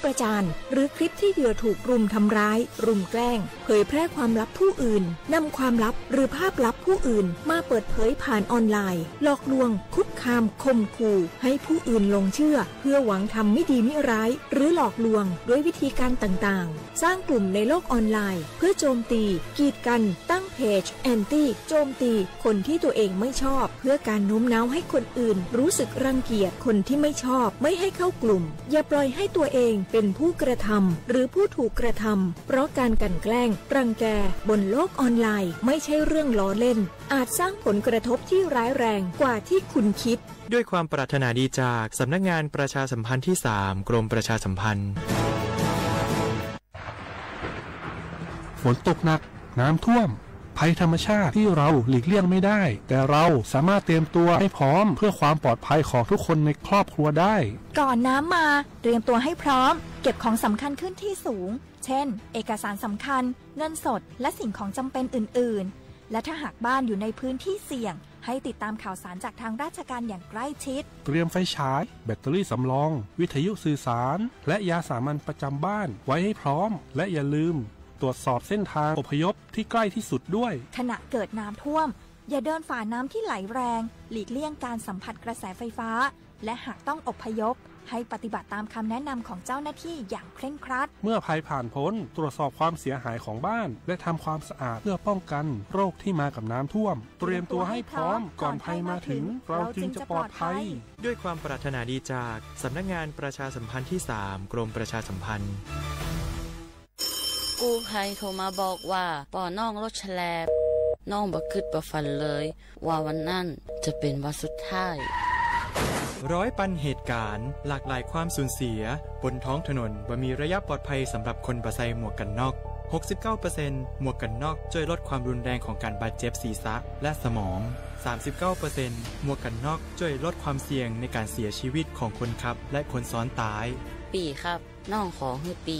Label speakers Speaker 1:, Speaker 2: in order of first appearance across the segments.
Speaker 1: ประจานหรือคลิปที่เหยื่อถูกรุมทำร้ายรุมแกล้งเผยแพร่ความลับผู้อื่นนำความลับหรือภาพลับผู้อื่นมาเปิดเผยผ่านออนไลน์หลอกลวงคุกคามข่มขู่ให้ผู้อื่นหลงเชื่อเพื่อหวังทำไม่ดีไม่ร้ายหรือหลอกลวงด้วยวิธีการต่างๆสร้างกลุ่มในโลกออนไลน์เพื่อโจมตีกีดกันตั้งเพจแอนตี้โจมตีคนที่ตัวเองไม่ชอบเพื่อการโน้มน้าวให้คนอื่นรู้สึกรังเกียจคนที่ไม่ชอบไม่ให้เข้ากลุ่มอย่าปล่อยให้ตัวเองเป็นผู้กระทำหรือผู้ถูกกระทำเพราะการกลั่นแกล้งรังแกบนโลกออนไลน์ไม่ใช่เรื่องล้อเล่นอาจสร้างผลกระทบที่ร้ายแรงกว่าที่คุณคิด
Speaker 2: ด้วยความปรารถนาดีจากสำนักงานประชาสัมพันธ์ที่ 3 กรมประชาสัมพันธ์
Speaker 3: ฝนตกหนักน้ำท่วมภัยธรรมชาติที่เราหลีกเลี่ยงไม่ได้แต่เราสามารถเตรียมตัวให้พร้อมเพื่อความปลอดภัยของทุกคนในครอบครัวได้
Speaker 4: ก่อนน้ำมาเตรียมตัวให้พร้อมเก็บของสำคัญขึ้นที่สูงเช่นเอกสารสำคัญเงินสดและสิ่งของจำเป็นอื่นๆและถ้าหากบ้านอยู่ในพื้นที่เสี่ยงให้ติดตามข่าวสารจากทางราชการอย่างใกล้ชิด
Speaker 3: เตรียมไฟฉายแบตเตอรี่สำรองวิทยุสื่อสารและยาสามัญประจำบ้านไว้ให้พร้อมและอย่าลืมตรวจสอบเส้นทางอพยพที่ใกล้ที่สุดด้วย
Speaker 4: ขณะเกิดน้ำท่วมอย่าเดินฝ่าน้ำที่ไหลแรงหลีกเลี่ยงการสัมผัสกระแสไฟฟ้าและหากต้องอพยพให้ปฏิบัติตามคำแนะนำของเจ้าหน้าที่อย่างเคร่งครัด
Speaker 3: เมื่อภัยผ่านพ้นตรวจสอบความเสียหายของบ้านและทำความสะอาดเพื่อป้องกันโรคที่มากับน้ำท่วมเตรียมตัวให้พร้อมก่อนภัยมาถึงเราจึงจะปลอดภัย
Speaker 2: ด้วยความปรารถนาดีจากสำนักงานประชาสัมพันธ์ที่ 3 กรมประชาสัมพันธ์
Speaker 5: กู้ภัยโทรมาบอกว่าป่อน้องรถแฉลบน้องบ่คิดบ่ฝันเลยว่าวันนั้นจะเป็นวันสุดท้าย
Speaker 2: ร้อยปันเหตุการณ์หลากหลายความสูญเสียบนท้องถนนบ่มีระยะปลอดภัยสำหรับคนบ่ใส่หมวกกันน็อก 69% หมวกกันน็อกช่วยลดความรุนแรงของการบาดเจ็บศีรษะและสมอง 39% หมวกกันน็อกช่วยลดความเสี่ยงในการเสียชีวิตของคนขับและคนซ้อนท้าย
Speaker 5: ปีครับน้องขอให้ปี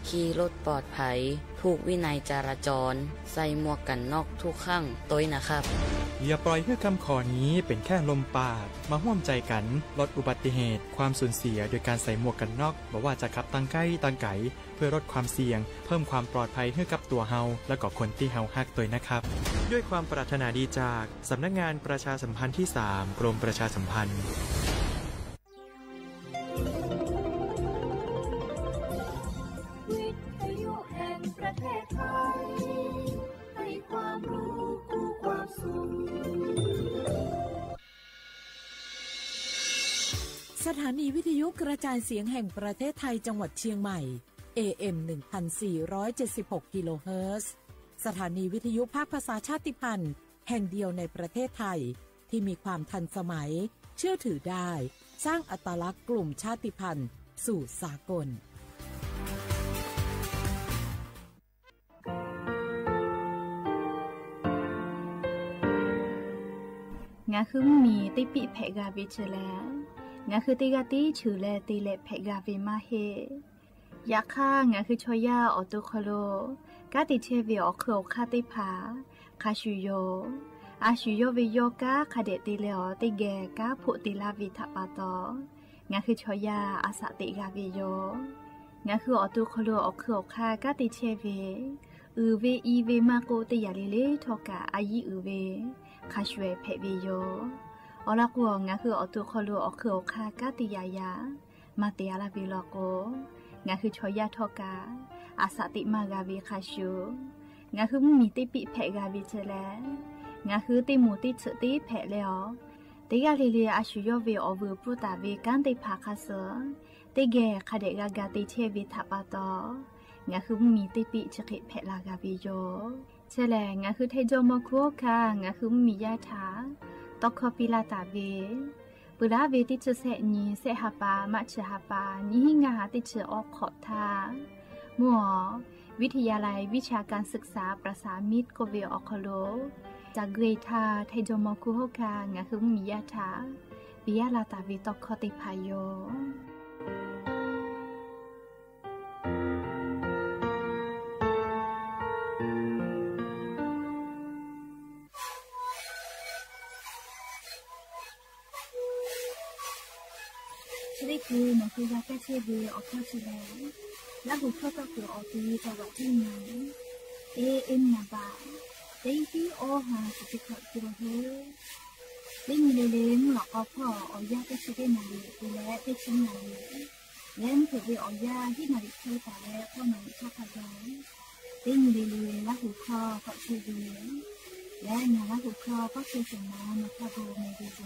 Speaker 5: ขี่รถปลอดภัยถูกวินัยจราจรใส่หมวกกันน็อกทุกครั้งต้วยนะครับ
Speaker 2: อย่าปล่อยให้คำขอนี้เป็นแค่ลมปากมาร่วมใจกันลดอุบัติเหตุความสูญเสียโดยการใส่หมวกกันน็อกบ่ว่าจะขับตั้งใกล้ตั้งไกลเพื่อลดความเสี่ยงเพิ่มความปลอดภัยให้กับตัวเฮาและก็คนที่เฮาฮักต้วยนะครับด้วยความปรารถนาดีจากสำนักงานประชาสัมพันธ์ที่ 3 กรมประชาสัมพันธ์
Speaker 6: ประเทศไทยให้ความรู้คู่ความสุข
Speaker 7: สถานีวิทยุกระจายเสียงแห่งประเทศไทยจังหวัดเชียงใหม่ AM 1476 กิโลเฮิรตซ์สถานีวิทยุภาคภาษาชาติพันธุ์แห่งเดียวในประเทศไทยที่มีความทันสมัยเชื่อถือได้สร้างอัตลักษณ์กลุ่มชาติพันธุ์สู่สากล
Speaker 8: งาคือมีติปิเพกาวิชแลงาคือติกาติชื่อแลติเลเพกาวิมาเฮยาค่างาคือชอยาออตุคโลกาติเชวิออคืออคาติภาคาชุโยอาชุโยวิโยกาคาเดติเลอติแกกาพุติลาวิทปาตองาคือชอยาอาสติกาวิโยงาคือออตุคโลออคืออคากาติเชวิเวอีเวมาโกติยาเลเลทอกาอายีเวคาชเวเพวิโยอลักวงงาคืออตุคอลูอคืออคากาติยายามาเตียลาวิโลโกงาคือชอยาทอกาอาสติมากาวิคาชูงาคือมีติปิเพกาวิเจเลงาคือติมูติฉติเพเลอติกาลิลีอาชุโยเวอเวปุตาเวกันติภาคาเสติเกคาเดกากาติเชวิทัปาตองาคือมีติปิฉกิเพลากาวิโยเชลงาคือเทโจโมคุคางาคือมียาถาตอกคอปิลาตาเวปุราเวติเชเสนีเสหปามัชหปานิหิงาติเชออกขอทามัววิทยาลัยวิชาการศึกษาประสามิตรโกเวออคโลจากเกรทาเทโจโมคุโฮคางาคือมียาถาปิยาลาตาเวตอกคอติพายโย
Speaker 6: ท
Speaker 8: นี่คือหนูคือยาแก้เชื้อเวออกข้อเชื้อแล้วหูเข้าก็คือออกดีจังหวัดที่ไหนนะบ่าได้ที่โอหาสุดขอบตัวเธอได้มีเลี้ยงหลอกเอาพ่อเอายาแก้เชื้อได้มาดูแลได้ชิ้นไหนแล้วเผื่อไปเอายาที่มาดิเธอแต่แล้วพ่อหนูชอบพยาได้มีเลี้ยงแล้วหูคอก็เชื้อเวอและงานแล้วหูคอก็เชื้อสมองมาพาโบในดีโด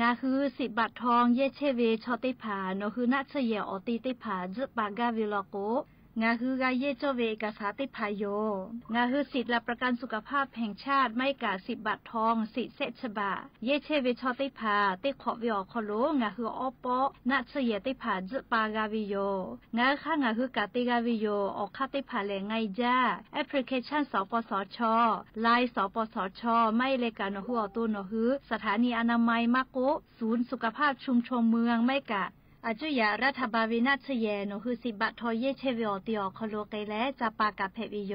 Speaker 8: งาคือ10 บาททองเยเชเวชอติผาโนคือนัชเยออติติผาจึปากาวิลโกงาคือกาเยโจเวกาสาติพายโยงาคือสิทธิและประกันสุขภาพแห่งชาติไม่กา10 บาททองสิทธิเซชบาเยเชเวชอติผาติขอวิอคโลงาคืออปอนัชเยติผาจึปากาวิโยงาค่างาคือกาติกาวิโยออกคาติผาแหลงไงจ้าแอปพลิเคชันสปสชไลน์สปสชไม่เลกาโนหัวตูโนฮือสถานีอนามัยมะโกศูนย์สุขภาพชุมชนเมืองไม่กะอาจุยารัฐบาลวินาชเยโนคือ10 บาททอเยเชวิอติอคโลเกและจะปากาเพวิโย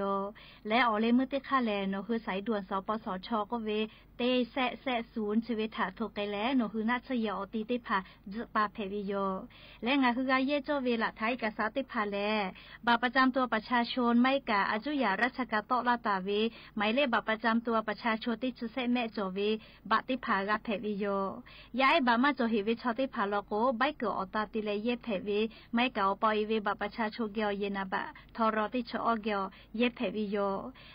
Speaker 8: และออเลมุติคาแลโนคือสายด่วนสปสชก็เวเตแซศูนย์ชีวิตถาโทเกและโนคือนาชเยอติติผาจะปาเพวิโยและงาคือกาเยโจเวละไทยกษาติผาแลบัตรประจำตัวประชาชนไม่กะอาจุยาราชกาโตลาตาเวหมายเลขบัตรประจำตัวประชาชนที่จุเซแม่โจเวบัตรติผากาเพวิโยย้ายบัตรมาโจหิวิชอติผาโลโกใบเกิดติเลเยเพเวไม่เก่าปอยเวบัประชาชนเกียวเยนาบะทอรอติชอเกียวเยเพวิโย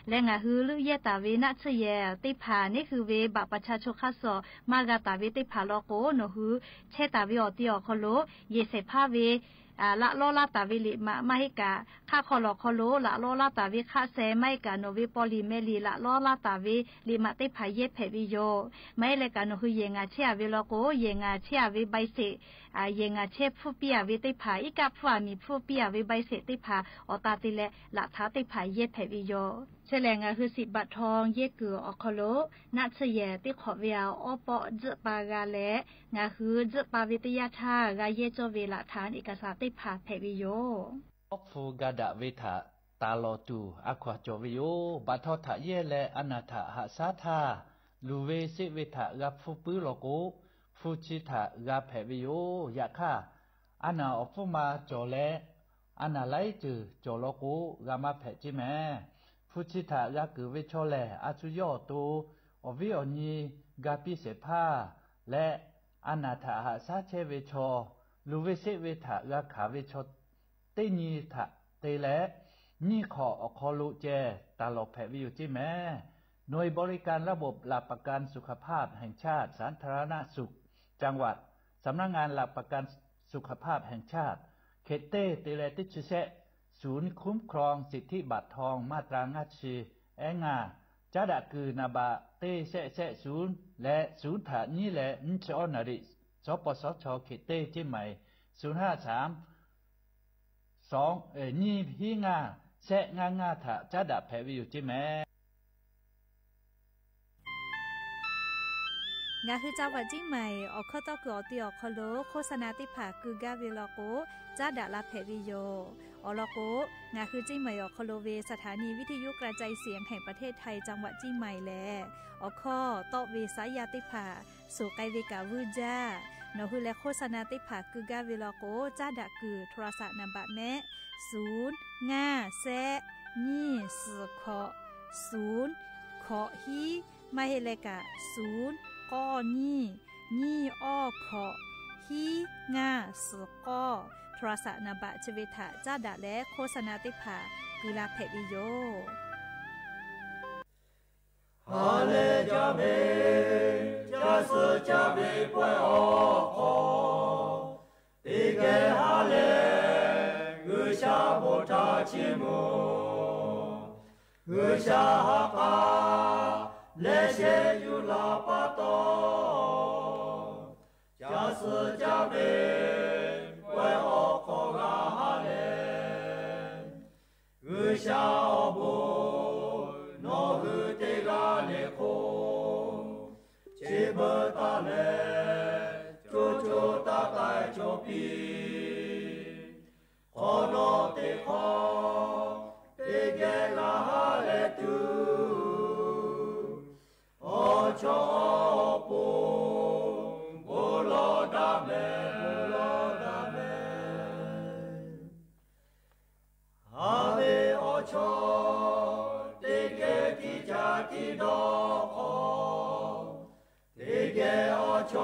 Speaker 8: และงาฮือลุเยตาเวนัชเยติผานี่คือเวบัประชาชนคัสโซมากาตาเวติผาโลโกโนฮือเชตาเวอติอคโลเยเสพาเวละโลลาตาวิลิมาให้กาค่าคอลอคอโลละโลลาตาวิค่าเซไม่กาโนวิปอลิเมลีละโลลาตาวิลิมาติพายเยเพวิโยไม่เลยกาโนคือเยงาเชียวิโลโกเยงาเชียวิใบเสเยงาเชผู้เปียวิติพายอีกาผู้มีผู้เปียวิใบเสติพาอตาติเลละท้าติพายเยเพวิโยเฉลงาคือ10 บาททองเยเกืออคโลนัชเยติขอเวียวอปอจปากาเลงาคือจปาวิทยาธากาเยโจเวละฐานเอกสารติพาเพวิโย
Speaker 9: อฟูกาดะเวทะตาโลตูอะควาโจวิโยบัททะเยเลอนาถะหะสาธาลูเวสิเวทะกะฟูปืโลโกฟูชิทะกะเพวิโยยะคะอานาอฟูมาโจเลอานาไลจือโจโลโกกะมาเพจิเมฟูชิทะกะกือเวโชเลอาจุโยตูอวิโอนีกะปิเสภาและอนาถะหะสาเชเวโชลูเวสิเวทะกะขาเวโชเตนีทะเตและนี่ขออคอลุเจตาลอแพวิวจิแม่หน่วยบริการระบบหลักประกันสุขภาพแห่งชาติสาธารณสุขจังหวัดสำนักงานหลักประกันสุขภาพแห่งชาติเขตเตเตเลติชเซศูนย์คุ้มครองสิทธิบัตรทองมาตรางัดชีแองาจาดะกือนาบะเตเซศูนย์และศูนย์ถานี้และนชอนาริสปสชเขตเตจิใหม่053นี่พี่งาแซะงาถะจะดับแผลวิวจิแม่
Speaker 4: งาคือเจ้าวัดจิ้งใหม่ออกข้อต่อเกือตีออกคโลโฆษณาติผาคือกาเวลโกจ้าดาลาแผลวิโยอลโกงาคือจิ้งใหม่ออกคโลเวสถานีวิทยุกระจายเสียงแห่งประเทศไทยจังหวัดจิ้งใหม่แลออกข้อต่อเวสายาติผาสู่ไกเวกาวืจ้านอคือและโฆษณาติผาคือกาเวลโกจ้าดาคือโทรศัพท์นำบัตรแม่0 5 แซะนี่4ขอ0ขอฮีมาเฮเลกะ0ก้อนี่อ้อขอฮีง่า4ก้อโทรศัพท์นำบัตรชเวทะจ้าดาและโฆษณาติผาคือลาเพวิโย
Speaker 6: ฮาเลจาเบจาสจาเบปวยอคอติเกฮาเลกุชาโบทาชิโมกุชาฮากาเลเชยุลาปะโตจาสจาเบปวยอคอกาฮาเลกุชาโบโนหุเตกาเนโค
Speaker 10: เ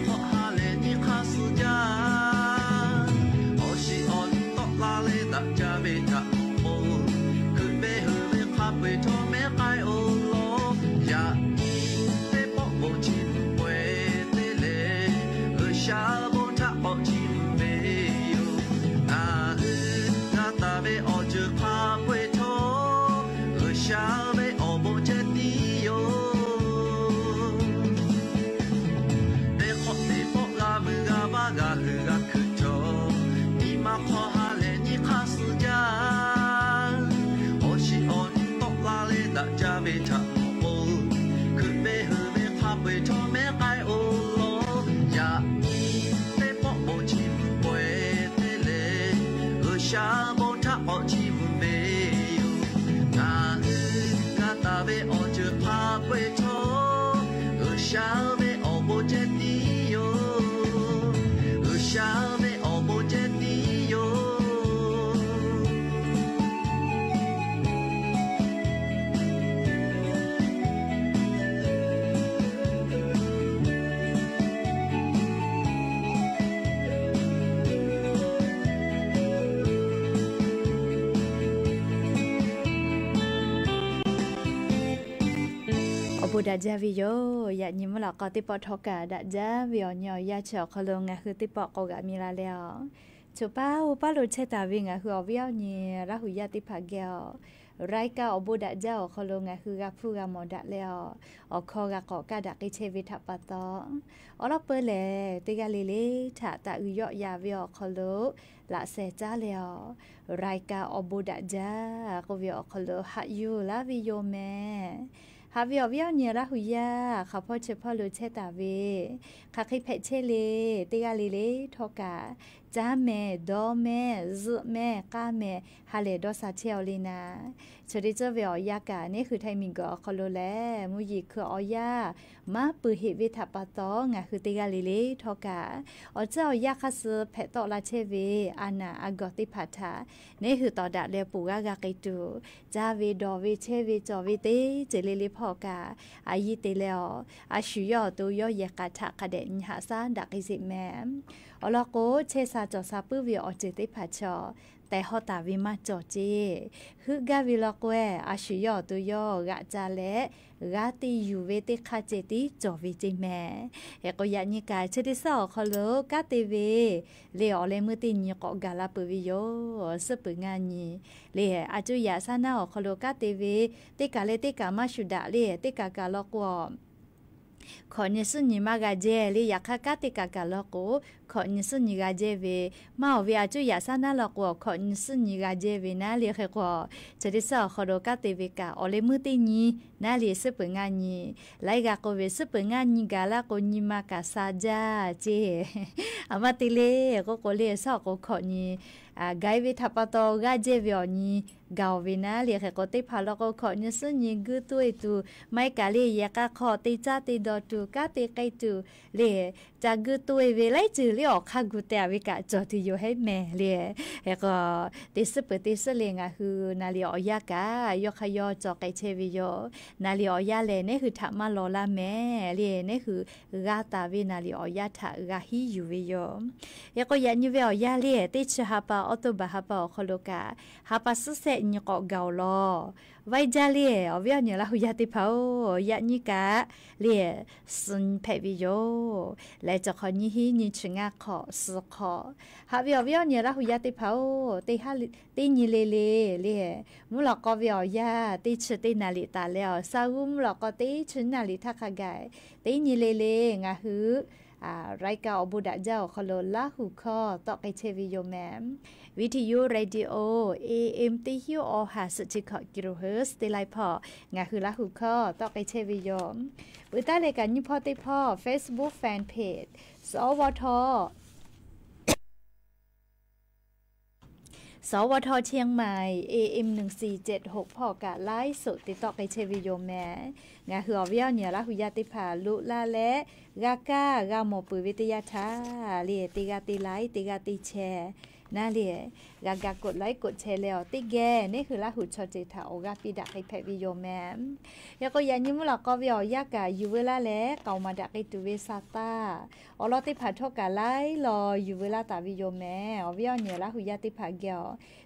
Speaker 6: ขอหาเลนี่ข้าสุจาโอชิออนตกลาเลตักจะเบทักโอคือเบเฮเบข้าไปทอแม่ไกโอโลอยากอีเตปอกโบจิมเวเตเลชาโบทักโบจิมเบยูนาฮืนาตาเบออจือข้าไปทอชาเบอโบเจดีโยเดขอเดปอกลามือกาบากาฮืกาคือโจนี่มาขอหาเลนี่ข้าสุจาโอชิออนตกลาเลตะจาเบทักโอคือเบเฮเบข้าไปทอแม่ไกโอโลอยากอีเตปอกโบจิมเวเตเลชาโบทักโบจิมเบยูนาฮืกาตาเบอจือพาไปทอชาเบอโบเจดีโยชาเบอโบเจดีโย
Speaker 8: บูดาจาวิโยอยากยิ้มหลอกก็ติปอทอกาดาจาวิโอเนียอยากเฉาะคลงงาคือติปอกกามีลาแล้วจูป้าอุปาลุเชตาวิงาคือวิโอเนียราหุยาติภาเกลไรกาอบูดาจาคลงงาคือกาฟูกามอดาแล้วอคอกากอกาดักอิเชวิทัปตออลเปเลติกาลิลิถาตาอุยอยาวิโอคลละเซจ้าแล้วไรกาอบูดาจากวิโอคลฮัยูลาวิโยเมฮาวิอวิอเนียราหุยาข้าพ่อเชพ่อรู้เชตาเวข้าคิเพเชเลติกาลิเลทอกาจ้าแม่ดอแม่ซึแม่ก้าแม่ฮาเลดอซาเชลลีนาชดิเจวิอยากานี่คือไทมิงกอคอโลแลมุยิคืออยามาปือเหวิทัปตองะคือติกาลิเลทอกาอเจ้ายาคัสเพตอลาเชเวอานาอากอติพัทานี่คือตอดะเลปูกากากิตูจ้าเวดอเวเชเวจอเวเตเจเลลิพอกาอายิเตเลออาชุยอตัวยอยากาทะกะเดนหาซาดักอิสิแมอลอโกเชซาจอซาปื้อวิออเจติพัชอแต่ฮอตาวิมาจอเจฮึกาวิลอกเวอาชุยอตัวยอกะจาเลกาติยูเวติคาเจติจอวิจิแมเฮโกยานิกาเชติซอคอโลกาเตเวเลอเลมือติญกอกาลาปวิโยสปึงานีเลอาจุยาซานาคอโลกาเตเวติกาเลติกามาชุดาเลติกากาลอกวขอนิสุนิมากาเจลีอยากคากาติกากาลกูขอนิสุนิกาเจเวมาวิอาจุยาซานาลกูขอนิสุนิกาเจเวนาเลียเขกว่าจะได้สอขอโดกาเตเวกาอเลมือตินีนาเลียสปงานีไลกาโกเวสปงานีกาลาโกนิมากาซาจาเจอามาติเลก็โกเลสอก็ขอนีไกเวทัปโตกาเจเวอนีกาเวนาเลียเขกติพาลก็ขอนิสุนิกุตุยตุไม่กาเลียกาขอติจาติดอตุกาติไกตุเลจากุตุยเวไลจือเลียคากุเตอวิกาจอติโยให้แม่เลียเฮก็ติสเปติสเลงะคือนาลีอยากายอขยอจอไกเชวิโยนาลีอยาเลเนี่ยคือทามาลอลาแม่เลียเนี่ยคือกาตาวินาลีอยาทากาฮิยูวิโยเฮก็ยันยูเวอยาเลียติชฮาปาออโตบาฮาปาคโลกาฮาปาสุเซญกอกาลอไว้จาเลียอวิอเนลาหุยาติเผายานิกาเลียสุนเพวิโยและจะขอนี้ฮีนิชงาขอสขอฮาวิอเนลาหุยาติเผาติฮาตินิเลเลเลียมุลกอวิอยาติชตินาลิตาแล้วซาอุมุลกอติชนาลิทักกายตินิเลเลงาฮือไรกาอบูดาเจ้าคโลลาหูคอตอกไอเชวิโยแมมวิทยุเรดิโอ AM ติฮิวออหาสุจิคอกิโลเฮิร์ตติไลพองาคือลาหูคอตอกไอเชวิโยปุตตาเลกันยิพอติพอ Facebook Fan Page สวทสวทเชียงใหม่ AM 1476พอกะไลฟ์สดติดต่อไปเชวิโยแม่งาหือวิวเนี่ยละหุยาติภาลุลาและกากากาโมปุวิทยาทาเลียติกาติไลติกาติแช น่าเลียกากกดไลค์กดแชร์แล้วติ๊กแกนี่คือละหุดชอเจถาโอกาปีดักให้แพวิโยแมมแล้วก็ยันยิ้มหลักก็วิอยากะอยู่เวลาแล้วเก่ามาดักให้ตุเวซาตาอลอติผาทอกะไลรออยู่เวลาตาวิโยแมอวิอเนี่ยละหุยาติผาเกียว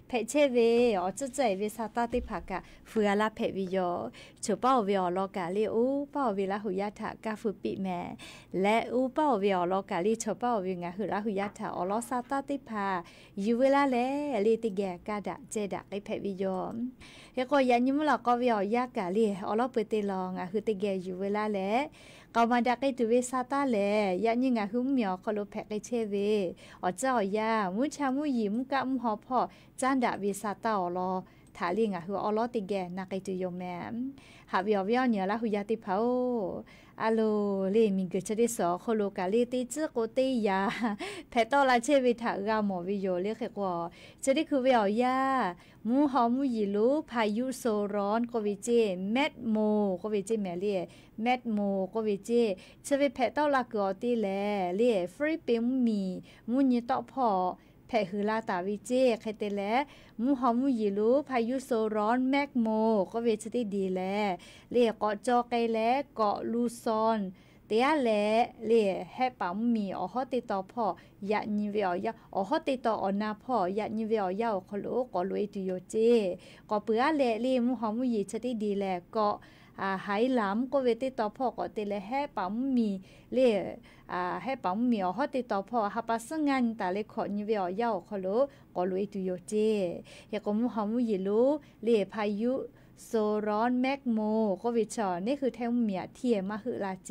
Speaker 8: แพเชเวอจะใจเวซาตาติผากะเฟือละแพวิโยชูเป้าวิอลอกะลิอูเป้าวิละหุยาถากาฟุปิแมและอูเป้าวิอลอกะลิชูเป้าวิงะหุละหุยาถาอลอซาตาติผาอยู่เวลาแล้วลีติแกกาดะเจดะไอแพวิโยแล้วก็ยันยิ้มหลักก็วิอยากะลิอลอเปติลองอะคือติแกอยู่เวลาแล้วเกามาดักไอตุเวซาตาแลยันยิงะหุมเหมียวคอโลแพกไอเชเวอเจ้ายามุชามุยิมกะมุหอพ่อจานดะเวซาตาอลอถาลิงะหืออลอติแกนักไอตุโยแมมหาวิอเนี่ยละหุยาติเผาอะโลเลมิงเกชะดิสอโคโลกาลีติจืโกติยาแพตอลาเชวิทากาหมอวิโยเลขกว่าจะได้คือวิอยามูหอมูยิลูพายุโซร้อนก็วิเจแมดโมก็วิเจแมเลียแมดโมก็วิเจชเวแพตอลากอติแลเลียฟรีปิมมีมุญตอพอแพหือลาตาวิเจใครเตแลมูหอมูยิลูพายุโซร้อนแมกโมก็เวชติดีแลเลียเกาะจอไกแลเกาะลูซอนเตียแลเลียแฮปัมมีอฮอติตอพ่อยะญิเวอยะอฮอติตออนาพ่อยะญิเวอยะคโลกอลุยตุโยเจกอเปือแลเลียมูหอมูยิชติดีแลเกาะหายหลำก็เวติตอพ่อก็เตเลแฮปัมมีเล่ให้ปังมีอฮอติตอพ่อหาปัสงันแต่เลขอนิเวอเยาขลุก็ลุยตุโยเจยก็มุหามุยิลูเล่พายุโซร้อนแมกโมก็วิชอนี่คือแทงเมียเทียมาหือลาเจ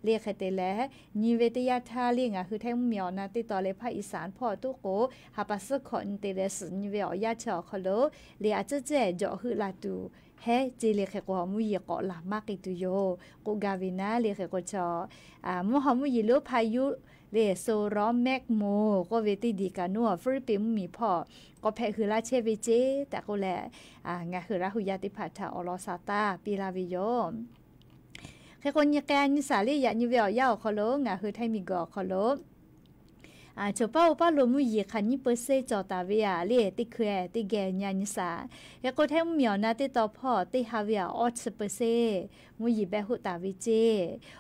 Speaker 8: เรียกเตเลนิเวตยาทาเรียงคือแทงเมียนาติตอเลภาคอีสานพ่อตุโกหาปัสขอนเตเลสนิเวอยาชอขลุเลียจะเจจ่อหือลาตูเฮจีเลขกว่ามุยเกาะหลามากอีตุโยกูกาวินาเลขกว่าชอมุหามุยิลูพายุเลโซร้อนแมกโมก็เวติดีกันนัวฟิลิปปินส์มีพ่อก็แพ้คือลาเชวิเจแต่ก็แลงาคือลาหุยาติพัทธาอลอซาตาปีลาวิโยแค่คนยแกนิสาลียานิเวลยาวขอโลงาคือไทมิกอขอโลเจ้าเป้าลมุยขันยี่เปอร์เซ็นต์จอตาเวียเล่ติเคติแกญาณิสาแล้วก็แทงเหมียวนาติต่อพ่อติฮาเวีย10%มุยเบหุตาวิเจ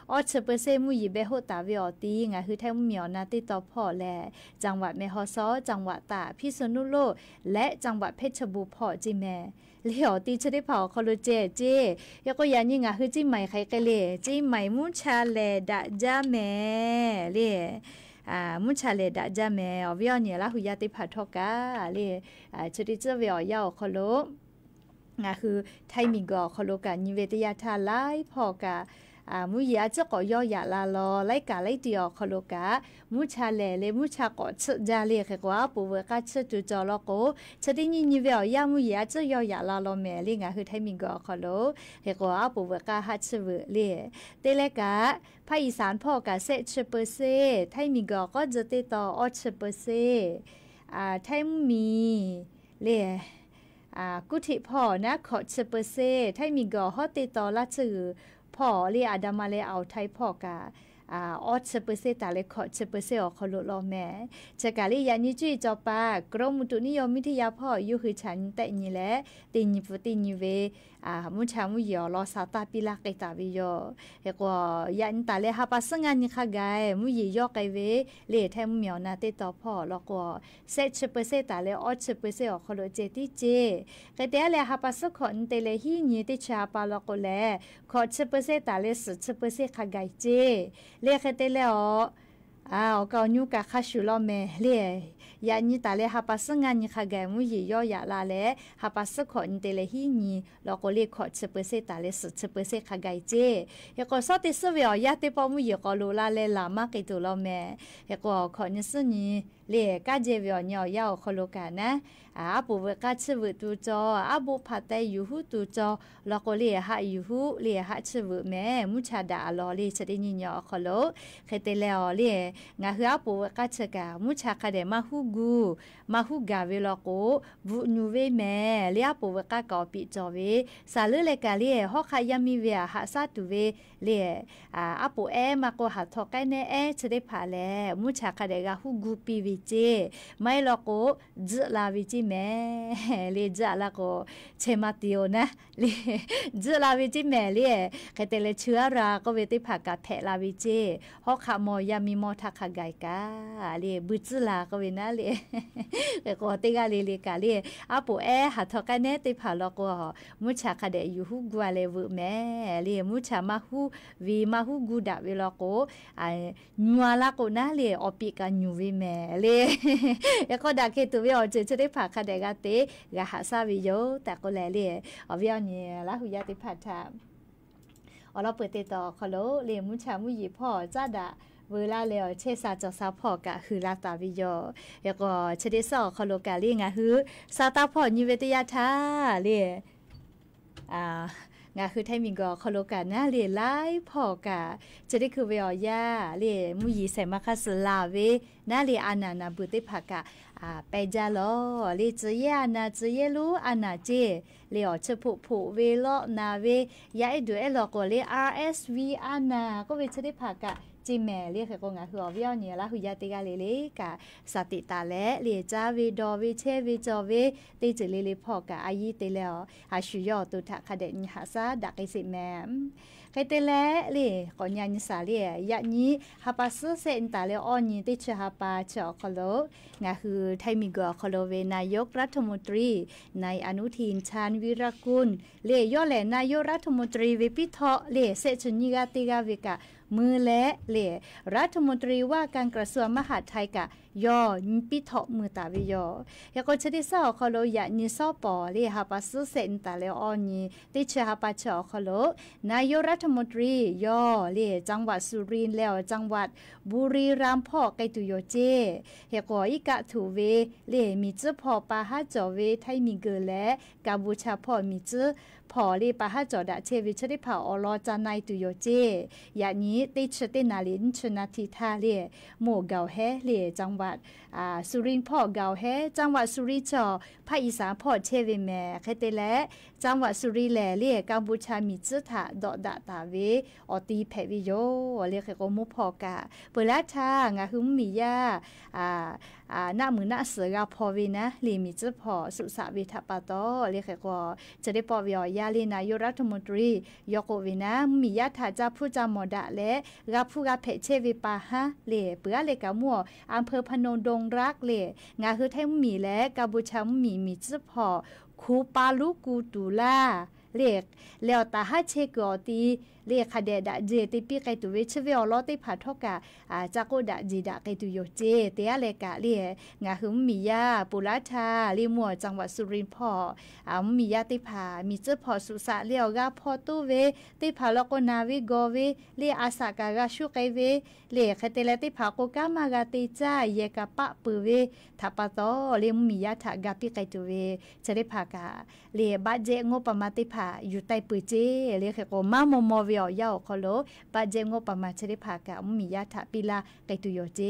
Speaker 8: 10%มุยเบหุตาเวียตีไงคือแทงเหมียวนาติต่อพ่อแลจังหวัดแม่ฮ่องสอนจังหวัดตากพิษณุโลกและจังหวัดเพชรบูรณ์พ่อจิแม่เลี้ยวตีชะได้เผาคอลเจแล้วก็ยันยิงคือจิใหม่ใครกันเลยจิใหม่มุชาเลดะจาแม่เล่มุชาเลดะจาแมอวิอเนี่ยละหุยาติพัททกาเลชดิเจเวียาวคอโลคือไทมิกอคอโลกานิเวตยาทาไลพอกามุยาจะก่อยอยาลาลอไลกาไลติอคอโลกามุชาเลมุชากอชจาเลขกว่าปูเวกาชตุจอลโกชดินิเวียมุยาจะยอยาลาลอแมลิงาคือไทมิกอคอโลเฮกว่าปูเวกาฮัชเวเลเตเลกาภาคอีสานพ่อกาเซ10%ไทมิกอก็จะติต่อ10%ไทมีเลกุฏิพ่อนะขอ10%ไทมิกอฮอติต่อละจือพ่อเรียอาดามาเลเอาไทยพ่อกา10%แต่เลข10%ออกเขาลดลอแม่จากการยานิจุยจอปากรมอุตุนิยมวิทยาพ่ออยู่คือฉันแต่นี่แหละตินิฟุตินิเวมุชามุยอลอซาตาปิลาไกตาวิโยเฮกว่ายันตาเลหาปัสงันนี่ค่ะไกมุยยอไกเวเลแทมเหมียวนาติต่อพ่อแล้วก็10%แต่เล10%ออกเขาลดเจติเจก็แต่เลหาปัสขอนเตเลฮีนี่ติชาปาแล้วก็แลขอ10%แต่เล10%ค่ะไกเจเรียกเตเลก็ยูกะคาชุลอแม่เลียยานี่ตาเลหาปัสงันนี่ค่ะแกมุยยอยาลาเลหาปัสขอนเตเลฮีนี่แล้วก็เรียกขอ10%ตาเล10%ค่ะไกเจยก็สอติสเวียยาติปอมุยก็ลูลาเลลามากิตุลอแม่ยก็ขอนิสนี่เลียกาเจเวียยอยาขอโลกานะ
Speaker 10: อาปูเวกาชื่อตูจออาบุพัดแต่อยู่หูตูจอแล้วก็เลียหาอยู่หูเลียหาชื่อแม่มุชาดาลอลีจะได้ยินยอขลุเคยเตลอเลียงาหัวปูเวกาชื่อกามุชาคาเดมาฮูกูมาฮูกาเวลโกบุนูเวแม่เลียปูเวกากอปิจอเวสาลือเลกาเลียฮอกขายามีเวหาซาตูเวเลียอาปูมาโกหาทอกันเนจะได้ผ่าแล้วมุชาคาเดกาฮูกูปีวิเจไม่ลโกจะลาวิจิแม่เลียจะละโกเชมาติโอนะเลียจะลาวิจิแม่เลียเคยเตเลเชื้อราก็เวติผ่ากาแผลลาวิเจฮอกขามอยามีมอทักขไกกาเลียบุจลาก็เวนะเลียก็ติกาเลียกาเลียอาปูหาทอกันเนติผ่าลโกมุชาคาเดยูฮูกัวเลวแม่เลียมุชามาฮูวีมาฮูกูดาเวลโกนัวละโกนะเลียอปิกานูวีแม่เลียแล้วก็ดักเคตุวิอจะได้ผ่าคาเดกาเตกะหาซาวิโยแต่ก็แลเลียวิอเนี่ยละหุยาติผ่าทาเราเปิดติดต่อคอโลเลียมุชามุยีพ่อจ้าดาเวลาแล้วเชซาจอซาพ่อกะคือลาตาวิโยแล้วก็เชเดซอคอโลกาลีงะฮือซาตาพ่อนิเวตยาทาเลียงาคือไทยมิงก็คอโลกานะเลียไลพ่อกะจะได้คือเวียยาเลียมุยีใส่มาคาสลาเวนาเลียอานานาบุติภากะไปจาโลเลียจะยานาจะยรู้อานาเจเลียจะผู้เวโลนาเวยาดูเอลก็เลีย RSV อานาก็เวจะได้ภากะจิแม่เรียกก็งาคือวิอเนี่ยละหุยาติกาเลกะสติตาและเลียจาเวดอเวเชเวจอเวติจเลพ่อกะอายีเตแล้วอาชุยอตุทะคาเดญหาซาดักไอสิแม่ใครเตและเลียก่อนยานิสาเลียยะนี้ฮาปาซึเซนตาเลออนี่ติชฮาปาเจาะคโลงาคือไทยมิกอคโลเวนายกรัฐมนตรีในอนุทินชาญวิรกุลเลียย่อแหลนายกรัฐมนตรีเวปิทอเลียเซชนิกาติกาเวกะมือและเล่รัฐมนตรีว่าการกระทรวงมหาดไทยกะยอปิทอมือตาวิยอยากจะได้สอบคอโลยานิสอปอเล่ฮาปัสเซนตาเลออนีติเชฮาปัชอคอโลนายกรัฐมนตรียอเล่จังหวัดสุรินทร์แล้วจังหวัดบุรีรัมย์พ่อไกตุโยเจเฮกออิกะถูเวเล่มีจื้อพ่อปาฮาจอเวไทยมีเกอและกัมพูชาพ่อมีจื้อพอเลีปาฮาจอดะเชวิชได้เผาอลอจานายตุโยเจอย่างนี้ติชเตนาลินชนาทิทาเลียโมเกาแฮเลียจังหวัดสุรินทร์พ่อเกาแฮจังหวัดสุรินทร์จอภาคอีสานพ่อเชวิแม่เคเตและจังหวัดสุรินทร์แลเลียกัมพูชามีจื้อถาดอดะตาเวอตีแพวิโยเลียเคโกมุพอกะเปิดละทางาหุมมียาหน้ามือหน้าเสือกาพอเวนะเลียมีจื้อพ่อสุสาวิทัปปะโตเลียเคโกจะได้ปอวิยาลีนายกรัฐมนตรียกเวนะมียาถาจาผู้จามอดะและรับผู้กับเพเชวิปาฮะเล่เปือเลกะมัวอำเภอพนมดงรักเล่งาคือไทยมีและกัมพูชามีจื้อพ่อคูปาลูกูตูลาเรียกแล้วตาฮัเชกอตีเรียกคาเดดะเจติปีไกตุเวชเวอลอติผาทอกะจากโกดะจีดะไกตุโยเจเตยเลกะเรียงาหึมมียาปุราชาลิมัวจังหวัดสุรินทร์พ่อมียาติผามีเจ้าพ่อสุสะเลียวกาพ่อตู้เวติผาลโกนาวิโกเวเรียอาสากากาชุไกเวเรียคเตเลติผาโกกามากาติจ้าเยกะปะปืเวทัปะโตเรียมียาถากาปิไกตุเวจะได้ผากะเรียบาเจงปมาติผาอยู่ใต้ปืเจเรียกโกมามมเวียาวคอโลปาเจงปมาจะได้ผากะมียาถาปิลาไกตุโยเจ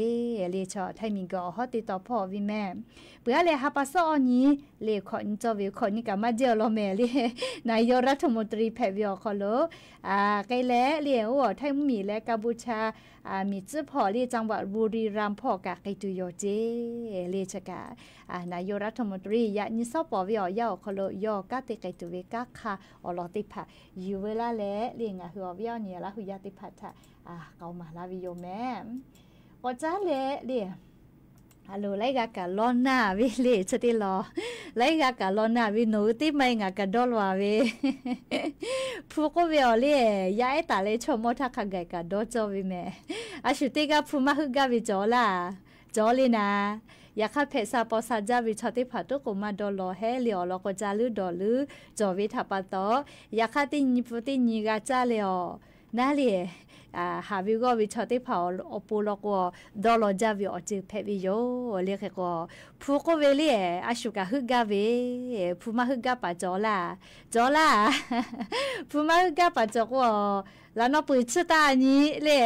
Speaker 10: เรียชอไทยมิงก็ฮอติต่อพ่อวิแม่เปื่อเลยฮาปาซอนี้เรียขอนจอวิขอนนี่กะมาเจอโลแม่เรียนายกรัฐมนตรีแพวิอคอโลไกแลเรียว่าไทยมีและกัมพูชามีจื้อพ่อเรียจังหวัดบุรีรัมย์พ่อกะไกตุโยเจเรียชกะนายกรัฐมนตรียะนิซอปอวิอยาคอโลยอกะติไกตุเวกะคาอลอติผาอยู่เวลาแลเรียงะหัววิอเนี่ยละหุยาติพัทะเกามาลาวิโยแม่อจ้าแลเรียฮัลโหลไลกะกะลอนาวิเลชติลอไลกะกะลอนาวิโนติไมงะกะดอลวาเวผู้ก็เวอเลยยายตาเลยชมมทักขะไกกะดอจอวิแม่อาชุติกะผู้มาฮึกะวิจอล่ะจอลีนะอยากขัดเพศาปอซาจาวิชติผัดตุกมาดอลอเฮเลียวลอกจาลือดอลือจอวิทัปะตออยากขัดติญิปุติญิกาจาเลียว น่าเลยหาวิวก็วิชาที่เผาอปูลก็ดอลจาวิอจือเพวิโยเรียกก็ผู้ก็เวลีอาชุกะฮึกาเวผู้มาฮึกาปะจอล่าผู้มาฮึกาปะจอก็แล้วน้องปุ๋ยชื่อตานี้เลย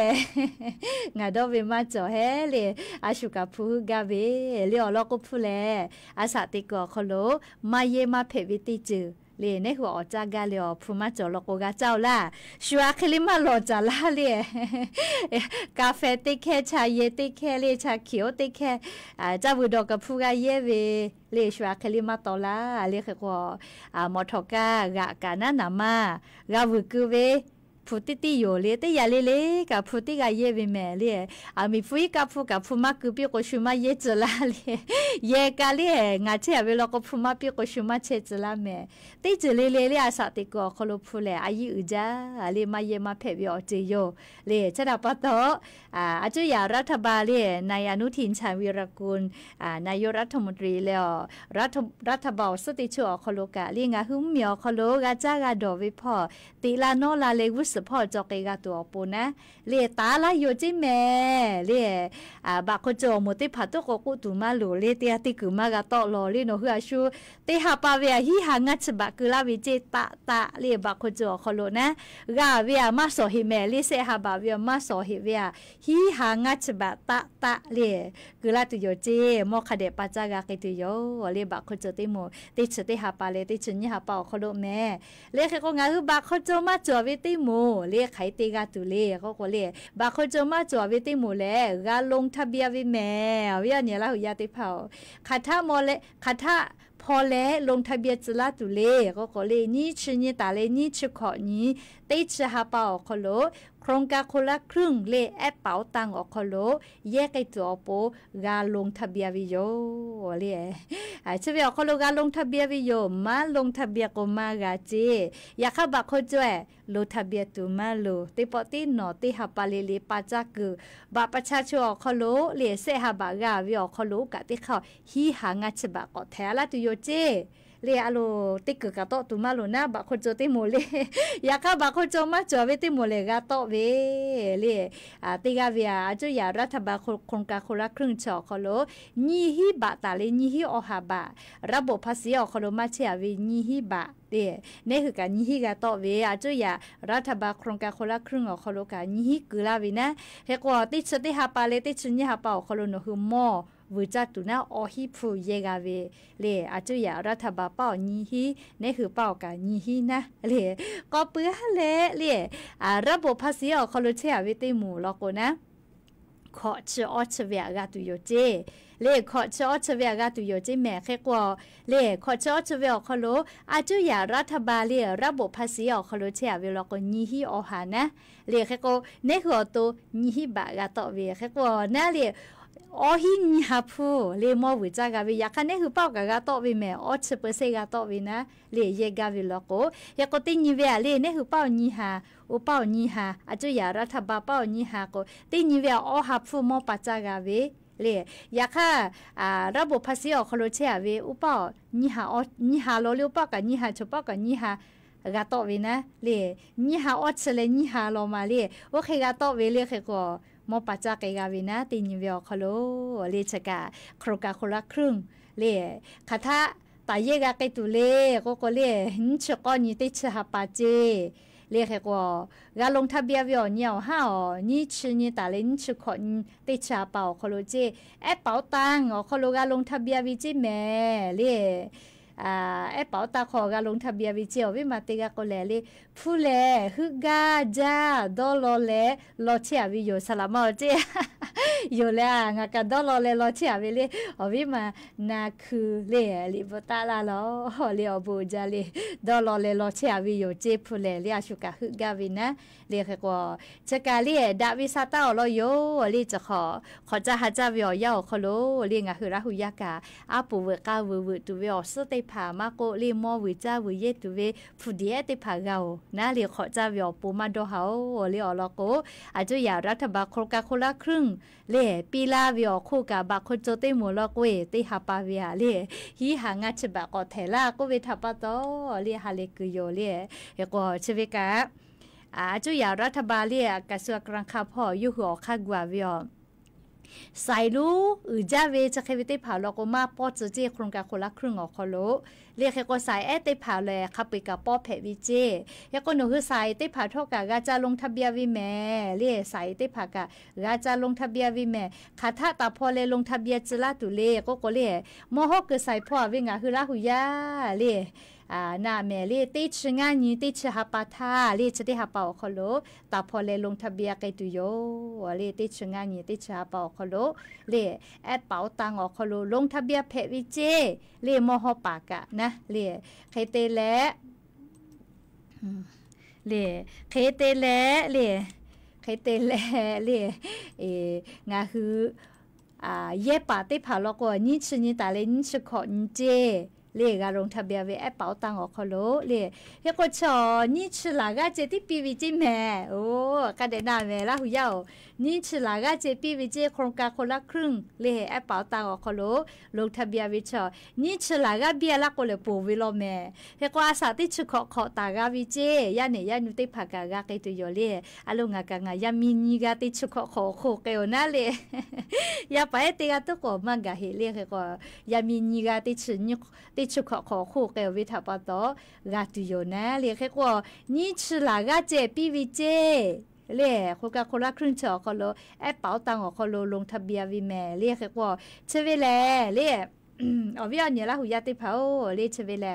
Speaker 10: งาดอเวมาจอเฮเลยอาชุกะผู้ฮึกาเวเลี้ยวเราก็ผู้แลอาสาติกอคโลมาเยมาเพวิติจือเลยในหัวออกจากกาเลียวผู้มาจอลโกกาเจ้าล่ะชัวคลิมาหลอจาล่าเลยกาแฟติแค่ชาเยติแค่เลยชาเขียวติแค่เจ้าบุดกับผู้กาเยเวเลยชัวคลิมาตอล่าเลยคือว่ามอทกากะกานานามา ga vu ku ve phuti ti yo le te ya le ka phuti ga ye ve me le a mi phui ka phu ma ku pi ko shuma ye chla le ye ka le nga che ve lo ko phu ma pi ko shuma che chla me te chle le a sa ti ko kholo phu le a yi u ja le ma ye ma phe byo che yo le cha da pa to a chu ya rath ba le nai Anuthin Chan Virakul นายกรัฐมนตรีแล้วรัฐบาลสติชัวคโลกะลิงาหุมเมียวคโลกะจ้ากะดอวิพอติลาโนลาเลวุสพอจอกเกกะตัวปูนะเลตาลาอยู่จิแม่เลบะโคโจมติพัตุโกกุตุมาโลเลเตียติกุมากะตอลอลิโนฮือชูติหาปาเวหิหางัชบะกุลาวิเจตะเลบะโคโจคโลนะกะเวมาโซหิแม่ลิเซหาบะเวมาโซหิเวหิหางัชบะตะเลกุลาตุโยเจมอคเดปาจากะเกตุโยเลบะโคโจติโมติชติหาปาเลติชุญญหาปาคโลแม่เลเคก็งาฮือบะโคโจมาจอวิติโมเลไขติกาตุเลก็เลบะโคโจมาจอวิติโมเลกาลงทะเบียวิแม่เวียเนี่ยละหุยาติเผาคาถาโมเลคาถาพอแล้วลงทะเบียนจลาตุเลก็เลยนี่ชื่อนี่ตาเลนี่ชื่อขอนี้ติชหาปาคโลโครงการคนละครึ่งเลแอปเป๋าตังออกคโลแยกไอตัวโปกาลงทะเบียนวิโยเลยใช่ไหมคโลกาลงทะเบียนวิโยมาลงทะเบียนก็มากาเจอยากเข้าบักเขาจ่วยลงทะเบียนตัวมาโลติปอติหนอติหาปาเลเลปาจักบักประชาชนคโลเลเสหาบากาวิอคโลกะติเขาฮีหางาชบะก็แท้ละตุโยเจเรียโลติกกะโตตุมาโลนะบะโคโจติโมเลยาคะบะโคโจมาจอเวติโมเลกะโตเวเลติกาเวียจุยารัฐบาลโครงการคนละครึ่งชอคโลญีฮิบะตาเลญีฮิอหาบะระบบภาษีอคโลมาเชเวญีฮิบะนี่คือการยี่หิกาโตเวอาจุยารัฐบาลโครงการคนละครึ่งอคโลกายี่หิกุลาวินะเฮกว่าติชติหาปาเลติชุญญหาปาอคโลโนคือมอวิจัตุนะอหิพูเยกาเวเลอาจุยารัฐบาลเป้ายี่หินี่คือเป้ากายี่หินะเลก็เปื้อเลระบบภาษีอคโลเชอวิติหมู่ลอกนะขอเชออชเวกาตุโยเจเลขอชอชเวกาตุโยเจแม่แค่กว่าเลขอชอชเวอคโลอาจุยารัฐบาลเลระบบภาษีอคโลเชเวลก็ยี่หิอหานะเลแค่ก็เนี่ยคือตัวยี่หิบากาโตเวแค่กว่านะเลอหินหาพูเลมอวิจากาวิยาคันเนี่ยคือเป้ากากาโตวิแม่อชเปเซกาโตวินะเลเยกาวิลโกยาก็ติญิเวเลเนี่ยคือเป้าญิหาอุเป้าญิหาอาจุยารัฐบาลเป้าญิหาก็ติญิเวอหาพูมอปัจจากาวิเลยอยากค่ะระบบภาษีอคโลเชเวอุปอญิหาโลเลอุปอกับญิหาชปอกับญิหากาโตเวนะเลยญิหาอชเลญิหาโลมาเลยโอเคกาโตเวเลยคือก็มอปัจจักกาวินะติญิเวอคโลเลชกาโครงการคนละครึ่งเลยคาถาตายกาไกตุเลก็เลยหินชกอนิติชหาปาเจเรียกว่ากาลงทะเบียนวิอเนียวห้านี่ชื่อนี่แต่เล่นชื่อคนติชาเป่าคโลเจแอปเป่าตังคโลกาลงทะเบียนวิจิแม่เรียแอปเป่าตาขอกาลงทะเบียนวิจิวิมาติกาโกเลเลผู้เลฮึกาจ้าดอลเลลอเชียวิโยสลามอเจอยู่แล้วงากาดอลเลลอเชียวิเลอวิมานาคือเลลิบตาลาลอเลอบูจาเลดอลเลลอเชียวิโยเจผู้เลเลียชุกาฮึกาวินะเรียกว่าจะกาเลียดาวิซาตาลอโยลีจะขอจะหาจาวิอยาคโลเลียงาคือราหุยากาอาปูเวกาเวตุเวอสเตผามาโกลีมอวิจาวิเยตุเวฟูเดียติผาเกานะเรียกขอจาวิอปูมาโดเฮาเรียอลอโกอาจุยารัฐบาลโครงการคนละครึ่งเล่ปีลาวิอคู่กับบาโคโจเตมูลอกเวติหาปาวิอาเล่ฮีหางาชบะกอเทลาก็เวทัปปะโตเรียฮาเลกุโยเล่เฮกอชเวกา จุยารัฐบาลเรียกระทรวงการคลังพ่ออยู่หัวข้ากว่าวิอใส่รู้จ้าเวจะเคยไปผ่าเราก็มาป้อจะเจ้โครงการคนละครึ่งออกคอโลเรียกก็ใส่ไปผ่าเลยขับไปกับป้อแผลวิเจแล้วก็หนูคือใส่ไปผ่าเท่ากับกาจะลงทะเบียนวิแม่เรียกใส่ไปผ่ากับกาจะลงทะเบียนวิแม่ขาถ้าตาพอเลยลงทะเบียนจะละตุเล่ก็เรียกมอฮอกก็ใส่พ่อวิ่งคือละหุยาเรียน่าแม่เลี้ยติดชงานนี้ติดชหาปาทาเลี้ยจะได้หาเป่าคอโลแต่พอเลยลงทะเบียนไกตุโยเลี้ยติดชงานนี้ติดชหาเป่าคอโลเลี้ยแอดเป่าตังออกคอโลลงทะเบียนเพวิเจเลี้ยมอหปากะนะเลี้ยใครเตะแล้วเลี้ยใครเตะแล้วเลี้ยใครเตะแล้วเลี้ยงาคือเย่ป่าติผ่าแล้วก็นี่ชนิดแต่เลยนี่ชขอนี่เจเรียกลงทะเบียนไว้แอปเป๋าตังออกคอโลเรียกก็ชอนี่ฉลากเจที่ปีวิจิแม่โอ้กันเดน่าแม่ละหุยาวนี่ฉลากเจปีวิจิโครงการคนละครึ่งเรียแอปเป๋าตังออกคอโลลงทะเบียนไว้ชอนี่ฉลากเบียละก็เลยปูวิโลแม่เรียกว่าอาสาที่ชุขอตากาวิจิยาเนี่ยยานุติผักกากาเกตุโยเรียอารมณ์งากายามินิกาที่ชุขอโคเกอน่าเลยยาไปติกาตุกอมันกาเฮเรียกก็ยามินิกาที่ชุนติชุขอคู่เกวิทาปะโตกาตุโยนะเรียกว่านี่ฉลากเจปีวิเจเรียกคนกับคนละครึ่งเฉาคอโลแอปเป๋าตังออกคอโลลงทะเบียนวิแม่เรียกว่าเชเวเลเรียกอ๋อวิอันเนี่ยละหุยาติเผาเรียกเชเวเล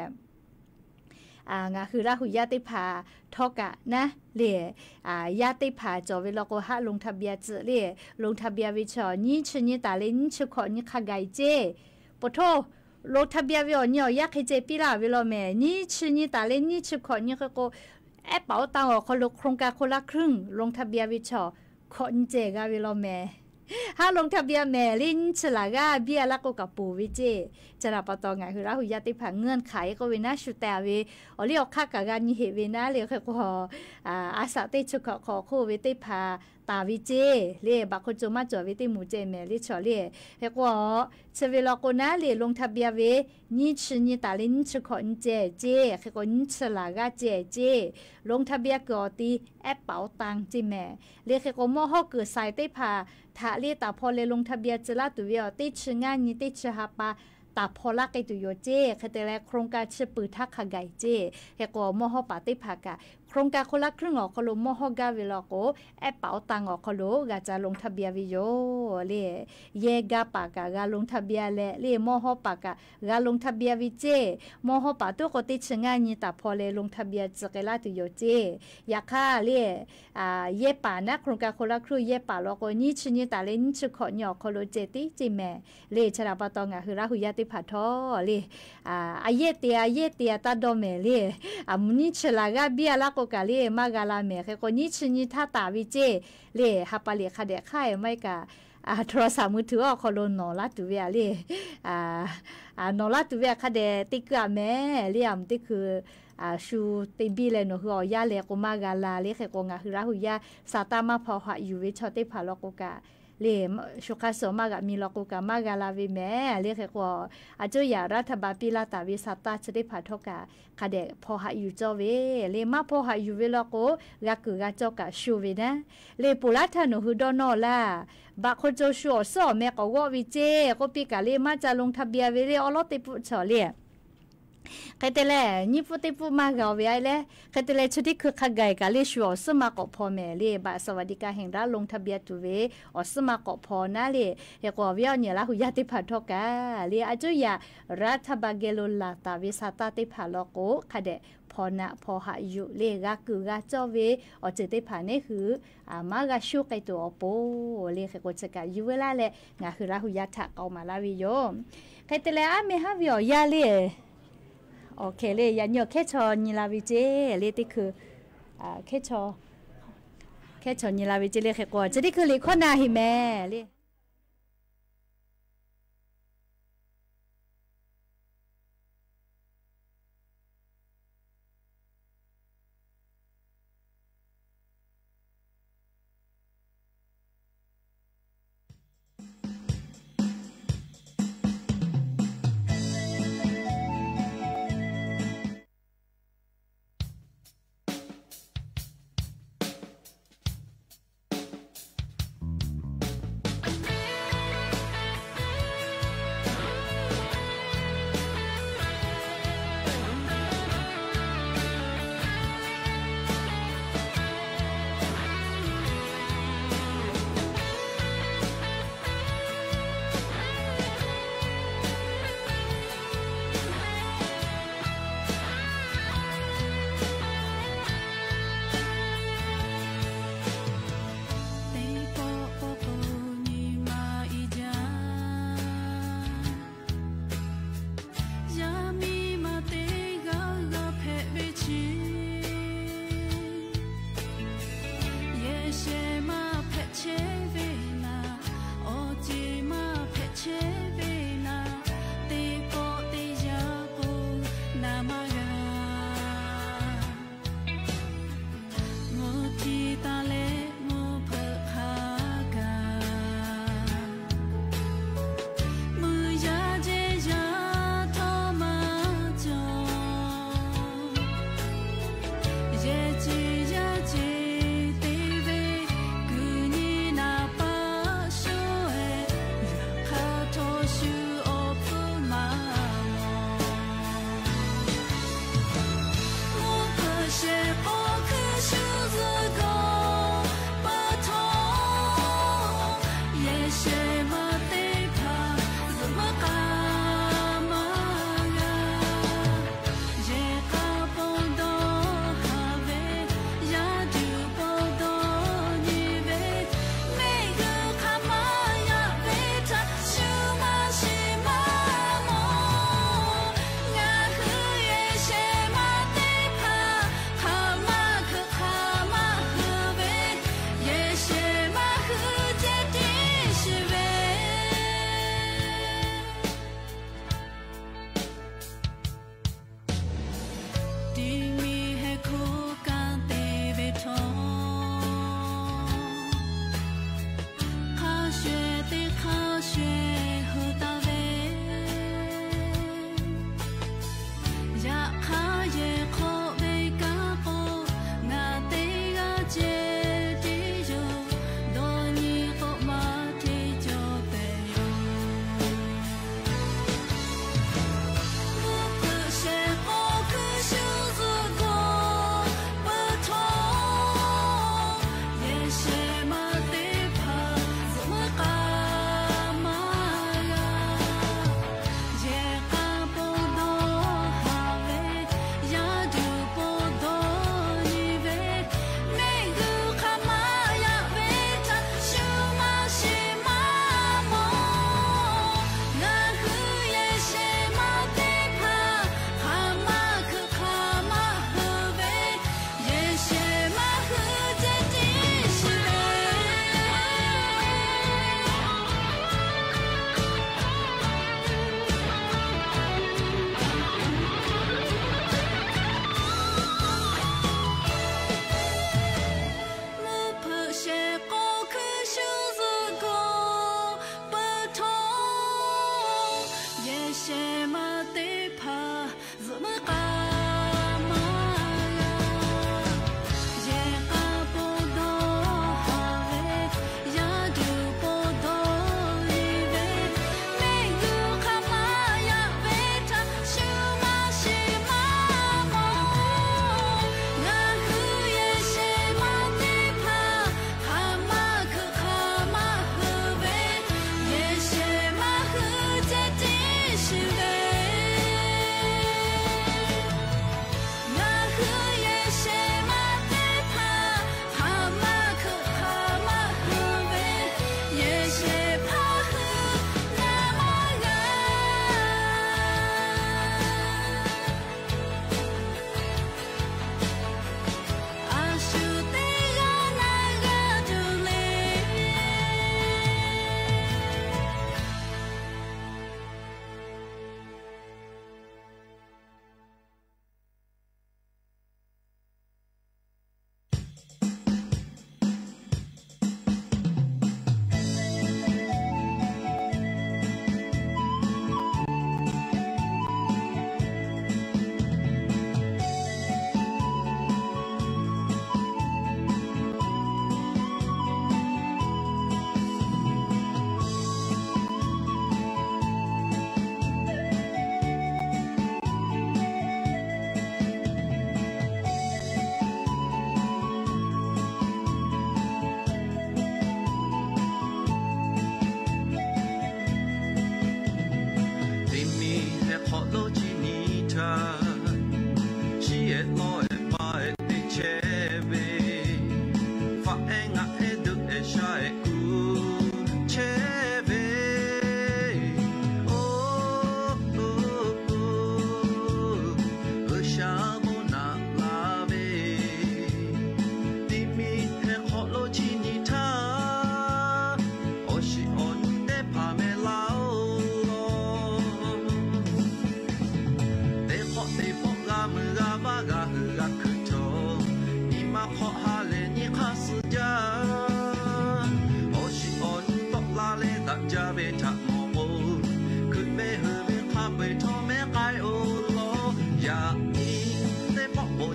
Speaker 10: งาคือละหุยาติผาทอกะนะเรียยาติผาจอเวลาก็หาลงทะเบียนเจเรียลงทะเบียนวิชอนี่ชนิดตาเลนี่ชุขอนี่ขะไกเจปะโทลงทะเบียนวิอเนี่ยอยากให้เจปีละเวลาแม่นี่ชนิดตาเลนี่ชุขอนี่ก็แอปเป๋าตังออกคนลงโครงการคนละครึ่งลงทะเบียนวิชอคนเจกาเวลาแม่ถ้าลงทะเบียนแม่ลินฉลากาเบียแล้วก็กับปูวิเจจะรับปตองไงคือเราหุยาติผังเงื่อนไขก็เวน่าชุดแต่เวอเรียกค่ากการนี่เหตุเวน่าเรียกก็อาสาติชุกขอคู่เวติพาตาวิเจเรียบักคนจมาจ่อเวติหมูเจแม่ลิชอเรียเรียกว่าเชเวลก็น่าเรียลงทะเบียนเวนี่ชื่อนี่ตาลินชุกขอเจเจเรียกว่านี่ฉลากาเจเจลงทะเบียนก็ตีแอปเป๋าตังจิแม่เรียกว่าโมฮอเกิดใส่ติพาถ้าเรียกแต่พอเลยลงทะเบียนจะละตัวเดียวติดชงานนี้ติดชหาปาตาพอละไกตัวโยเจคือแต่ละโครงการชื่อปืนทักขไกเจเฮก็มอฮอปาติภากะโครงการคนละครึ่งออกคโลมอฮอกาเวลาโกแอปเป๋าตังออกคโลกาจะลงทะเบียนวิโยเล่เยกาปากะกาลงทะเบียนเล่มอฮอปากะกาลงทะเบียนวิเจมอฮอปาตัวก็ติดชงานนี้ตาพอเลยลงทะเบียนจะกลาตัวโยเจยาค่าเล่เยป่านะโครงการคนละครึ่งเยป่าแล้วก็นี่ชนิดตาเล่นชุขอหยอกคโลเจติจิแม่เล่ชราปตองะคือราหุยาติผาทอเลยอาเยเตียตาดอมเลยมุนิชลากาเบียละก็กะเลยมากาลาเมเฮก็นิชนิท่าตาวิเจเลยฮับปะเลยคาเดค่ายไม่กะโทรศัพท์มือถือคอโลนอลาตุเวียเลยนอลาตุเวียคาเดติกะแม่เลียมติคือชูติบีเลยno คือยาเลก็มากาลาเลยก็งาคือราหุยาสาตามาพอหะอยู่วิชอติผาลกกะเลชุกาสมากะมีลกกะมากาลาวิแม่เลยก็อาจุยารัฐบาลปิลาตาวิสาตาจะได้ผาทกะคาเดพอหะอยู่จอเวเลมาพอหะอยู่เวลก็กะคือกะจอกะชูเวนะเลปุลาทานุคือดอนอลาบะคนโจชัวซอแม่ก็ว่าวิเจก็ปีกะเลมาจะลงทะเบียนเวเลอลอติปุชอเลใครแต่ละนี่พูดที่พูดมากเอาไว้เลยใครแต่ละชุดที่คือขกายกันเลยชัวสมัครพอแม่เลยบาสวัสดิการแห่งรัฐลงทะเบียนตัวเวอสมัครพอนะเลยเฮก็วิญญาณละหุยาติพัทกะเลยอาจุยารัฐบาลเกลุลาตาวิสาตาติพัลโกขะเดพอนะพอหาอยู่เลยกะคือกะจอเวอเจติพันนี่คือมากะชูไกตัวโปเลยเฮก็จะกะอยู่เวลาเลยงาคือละหุยาทะเอามาลาวิโยใครแต่ละไม่ฮะวิอยาเลยโอเคเลยยันยอแค่ชอนิลาวิเจเลยที่คือแค่ชอนิลาวิเจเลยแค่ก่อนจะได้คือเลยข้อนาหิแม่เลย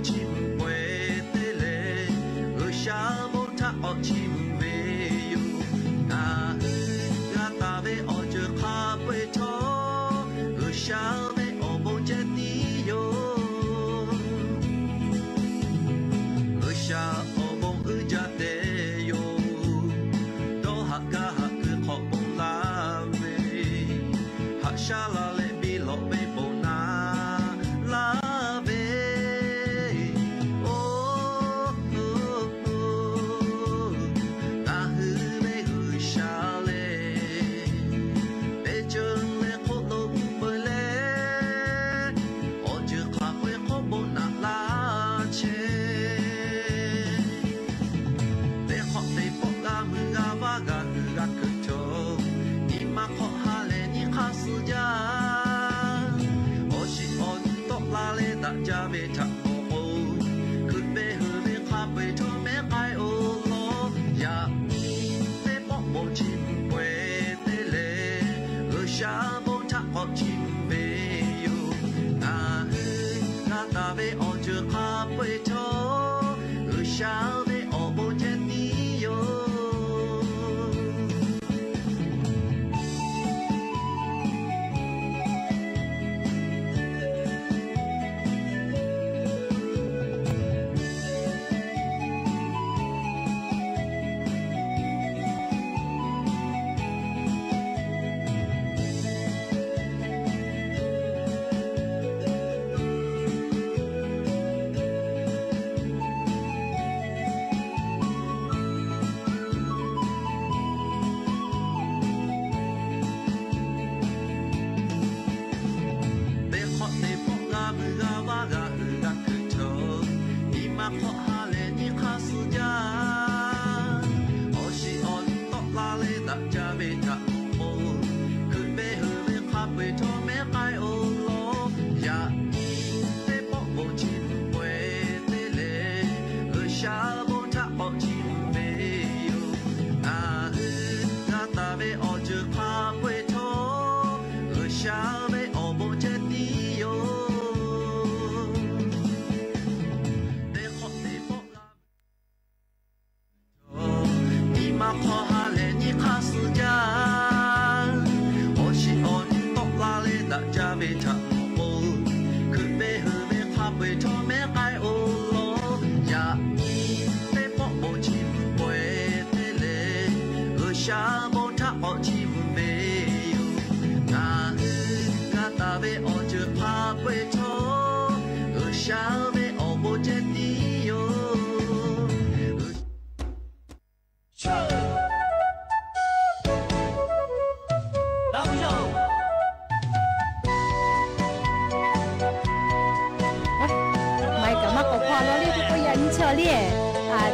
Speaker 6: chim quê tê lệ người xa bố thác ở chim về yêu ngà ngà ta về ở chưa khá quê thó người xa về ở bố chết đi yêu người xa ở bố ư cha tê yêu đó hạ ca hạ cứ khó bông la về hạ xa la lệ bị lộ bê bồ na la về ta hư bê gửi xa lệ bê chân lệ khổ lục bơi lệ ở chưa khá quê khổ bồ na la chê bê khó tê bó gà mư gà và gà hư gà cực trô đi mà khó hà lệ đi khá sư gia la lê đã cha về chặt ô ô cứ về hư về khá về cho mẹ cái ô lô ya tê bó bộ chim quê tê lê ở xa bố chắc họ chim về yêu ngà hư ngà ta về ở chưa khá về cho ở xa về ở bố chết đi yêu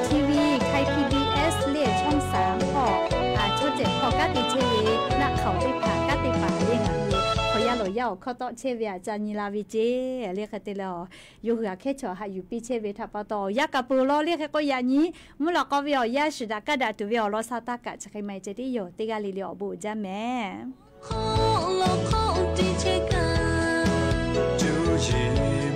Speaker 10: TV ไทย PBS เรียช่อง3พอช่อง7พอกาติเชเวนักเขาติผากาติป่าเรียงขอยาหลอยาเขาต่อเชเวจานิลาวิเจเรียกติลออยู่หัวแค่ชอหาอยู่ปีเชเวทับปต่อยากะปูลอเรียกก็ยานี้มุลก็วิอยาสุดากะดาตุวิอลอซาตากะจะใครไม่จะได้อยู่ติกาลิลิอบูจ้าแม่
Speaker 6: 就